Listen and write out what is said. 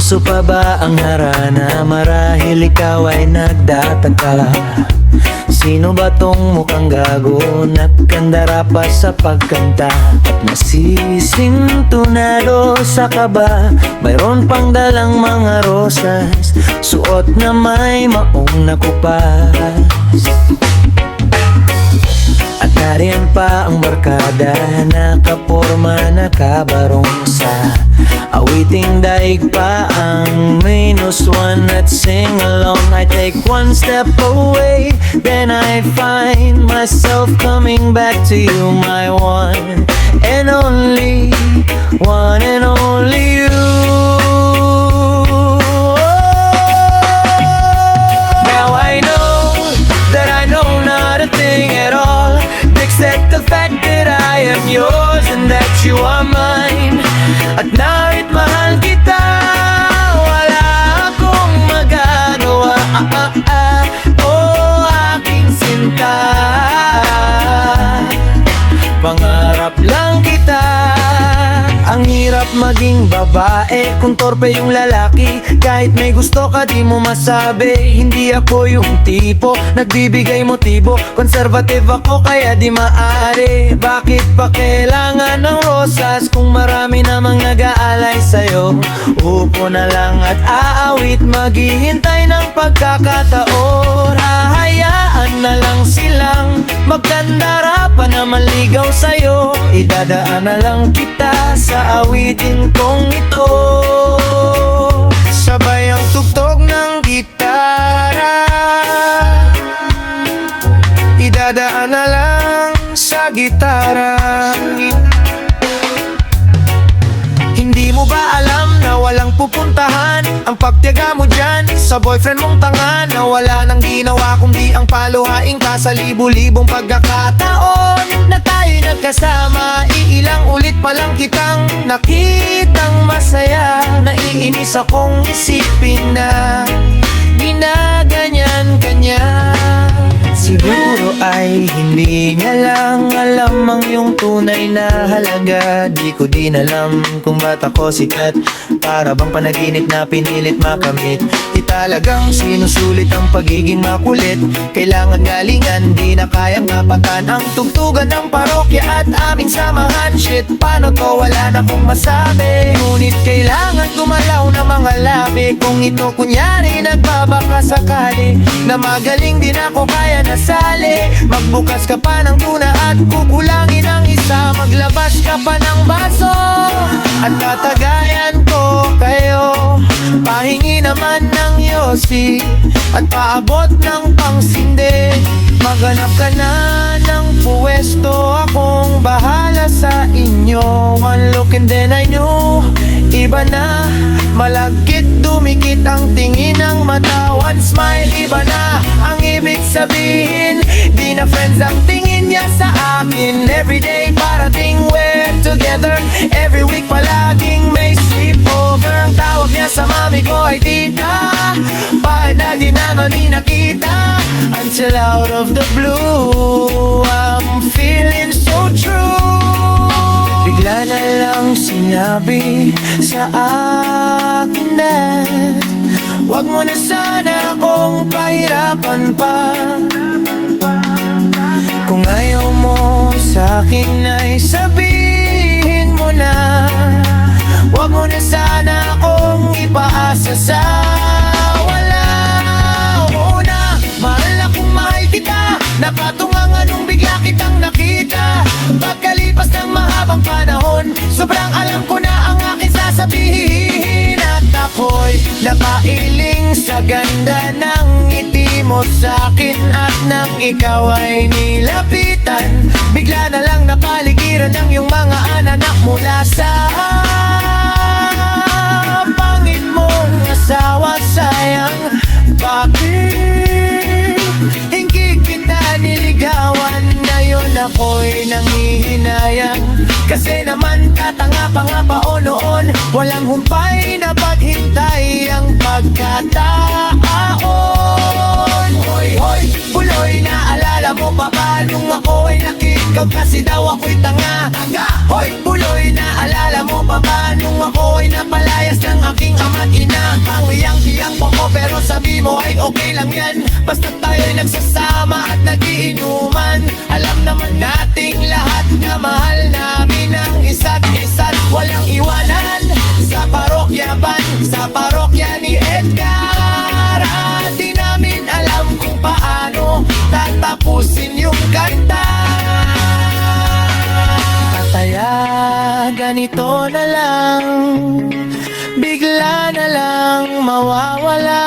Uso pa ba ang harana? Marahil ikaw ay nagtataka, sino ba tong mukhang gago? Nagkandara pa sa pagkanta at nasisintunado sa kaba. Mayroon pang dalang mga rosas, suot na may maong nakupas. At nariyan pa ang barkada, nakaporma, nakabarong sa awiting daig pa ang -1 at sing along. I take one step away, then I find myself coming back to you, my one and only, one and only you. Now I know that I know not a thing at all, except the fact that I am yours and that you are mine. At kahit mahal kita, wala akong magagawa. Oh, aking sinta, pangarap lang kita. Ang hirap maging babae kung torpe yung lalaki. Kahit may gusto ka di mo masabi. Hindi ako yung tipo nagbibigay motibo, conservative ako kaya di maaari. Bakit pa kailangan ng rosas kung marami namang nag-aalay sa'yo? Upo na lang at aawit, maghihintay ng pagkakataon. Hahayaan na lang silang magkandara pa na maligaw sa'yo. Idadaan na lang kita sa awitin kong ito, sabay ang tugtog ng gitara. Idadaan na lang sa gitara. Hindi mo ba alam na walang pupuntahan ang pagtiyaga mo dyan sa boyfriend mong tanga, na wala nang ginawa kundi ang paluhain ka sa libu-libong pagkakataon na tayo'y nagkasama. Iilang ulit pa lang kitang nakitang masaya. Naiinis akong isipin na ginaganyan kanya. Siguro ay hindi niya lang alam ang iyong tunay na halaga. Di ko din alam kung ba't ako sikat, para bang panaginip na pinilit makamit. Di talagang sinusulit ang pagiging makulit. Kailangan galingan, di na kayang mapatan ang tugtugan ng parokya at aming samahan. Shit, paano to? Wala na kong masabi. Ngunit kailangan gumalaw na mga labi. Kung ito kunyari nagbabaka sakali na magaling din ako, kaya nasali. Magbukas ka pa ng tuna at kukulangin ang isa. Maglabas ka pa ng baso at tatagayan ko kayo. Pahingi naman ng yosi at paabot ng pangsindi. Maghanap ka na ng puwesto, akong bahala sa inyo. One look and then I knew, iba na. Malagkit, dumikit ang tingin ng mata. One smile, iba na ang ibig sabihin. Di na friends ang tingin niya sa akin. Everyday parating, we're together. Every week palaging may sleepover. Ang tawag niya sa mami ko ay tita. Bakit na di naman nakita? Until out of the blue, I'm feeling so true. Bigla na lang sinabi sa akin na wag mo na sana akong pahirapan pa. Kung ayaw mo sa'kin ay sabihin mo na. Wag mo na sana akong ipaasa sa wala. Oo na, mahal akong mahal kita. Nakatunga nung bigla kitang nakita. Pagkalipas ng mahabang panahon, sobrang alam ko na ang aking sasabihin. At ako'y nakailing sa ganda ng ngiti mo sa'kin. At nang ikaw ay nilapitan, bigla na lang napaligiran ng iyong mga anak mula sa pangit mong asawa. Sayang, bakit hingkig kita niligawan? Ngayon ako'y nangihinayang, kasi naman katanga pa nga pa o noon. Walang humpay na paghintay ang pagkataon. Hoy, hoy, buloy, naalala mo pa ba nung ako'y nakikaw? Kasi daw ako'y tanga. Hoy, buloy, naalala mo pa ba nung ako'y napalayas ng aking ama't ina. Pangiyang-iyang mo ko pero sabi mo ay okay lang yan. Basta tayo'y nagsasama at nagiinuman. Alam naman nating lahat na mahal namin ang isa't isa't walang iwanan. Sa parokya ban, sa parokya ni Edgar. At di namin alam kung paano tatapusin yung kanta. Kaya ganito na lang, bigla na lang mawawala